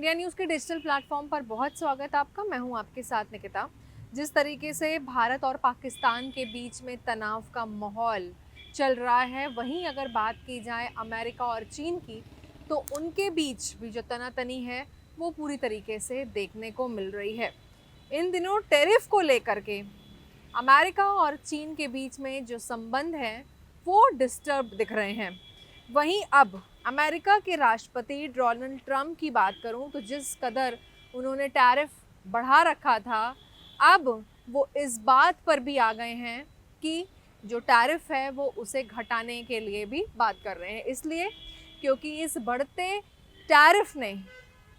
India news के digital platform पर बहुत स्वागत है आपका। मैं हूं आपके साथ निकिता। जिस तरीके से भारत और पाकिस्तान के बीच में तनाव का माहौल चल रहा है, वहीं अगर बात की जाए अमेरिका और चीन की, तो उनके बीच भी जो तनातनी है वो पूरी तरीके से देखने को मिल रही है। इन दिनों टैरिफ को लेकर के अमेरिका और चीन के बीच में जो संबंध हैं वो डिस्टर्ब दिख रहे हैं। वहीं अब अमेरिका के राष्ट्रपति डोनाल्ड ट्रंप की बात करूं तो जिस कदर उन्होंने टैरिफ बढ़ा रखा था, अब वो इस बात पर भी आ गए हैं कि जो टैरिफ है वो उसे घटाने के लिए भी बात कर रहे हैं। इसलिए क्योंकि इस बढ़ते टैरिफ ने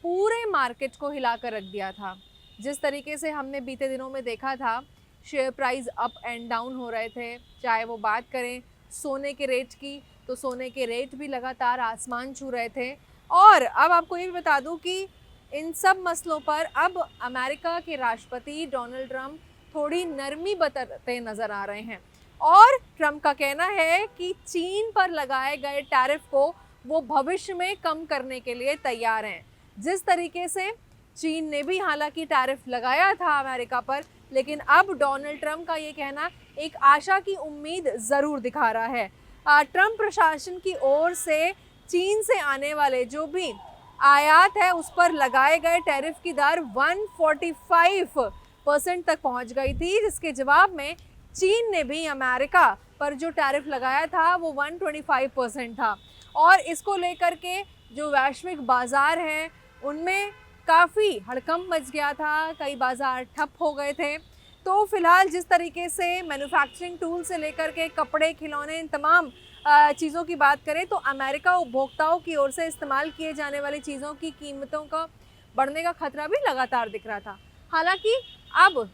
पूरे मार्केट को हिलाकर रख दिया था। जिस तरीके से हमने बीते दिनों में देखा था, share price up and down हो रहे थे। चाहे वो बात करें सोने के रेट की, तो सोने के रेट भी लगातार आसमान छू रहे थे। और अब आपको ये भी बता दूं कि इन सब मसलों पर अब अमेरिका के राष्ट्रपति डोनाल्ड ट्रंप थोड़ी नरमी बरतते नज़र आ रहे हैं। और ट्रंप का कहना है कि चीन पर लगाए गए टैरिफ को वो भविष्य में कम करने के लिए तैयार हैं। जिस तरीके से चीन ने भी हालांकि टैरिफ लगाया था अमेरिका पर, लेकिन अब डोनाल्ड ट्रंप का ये कहना एक आशा की उम्मीद ज़रूर दिखा रहा है। ट्रंप प्रशासन की ओर से चीन से आने वाले जो भी आयात है उस पर लगाए गए टैरिफ की दर 145% तक पहुंच गई थी, जिसके जवाब में चीन ने भी अमेरिका पर जो टैरिफ लगाया था वो 125% था। और इसको लेकर के जो वैश्विक बाज़ार हैं उनमें काफ़ी हड़कंप मच गया था, कई बाज़ार ठप हो गए थे। तो फिलहाल जिस तरीके से मैन्युफैक्चरिंग टूल से लेकर के कपड़े, खिलौने, इन तमाम चीज़ों की बात करें तो अमेरिका उपभोक्ताओं की ओर से इस्तेमाल किए जाने वाली चीज़ों की कीमतों का बढ़ने का खतरा भी लगातार दिख रहा था। हालांकि अब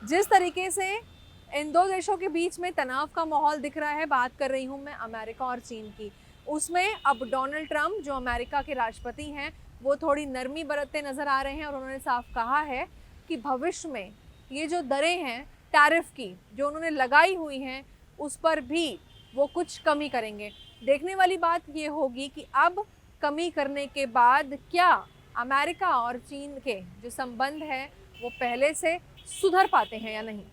जिस तरीके से इन दो देशों के बीच में तनाव का माहौल दिख रहा है, बात कर रही हूँ मैं अमेरिका और चीन की, उसमें अब डोनाल्ड ट्रंप जो अमेरिका के राष्ट्रपति हैं वो थोड़ी नरमी बरतते नज़र आ रहे हैं। और उन्होंने साफ कहा है कि भविष्य में ये जो दरें हैं टैरिफ की जो उन्होंने लगाई हुई हैं उस पर भी वो कुछ कमी करेंगे। देखने वाली बात ये होगी कि अब कमी करने के बाद क्या अमेरिका और चीन के जो संबंध है वो पहले से सुधर पाते हैं या नहीं।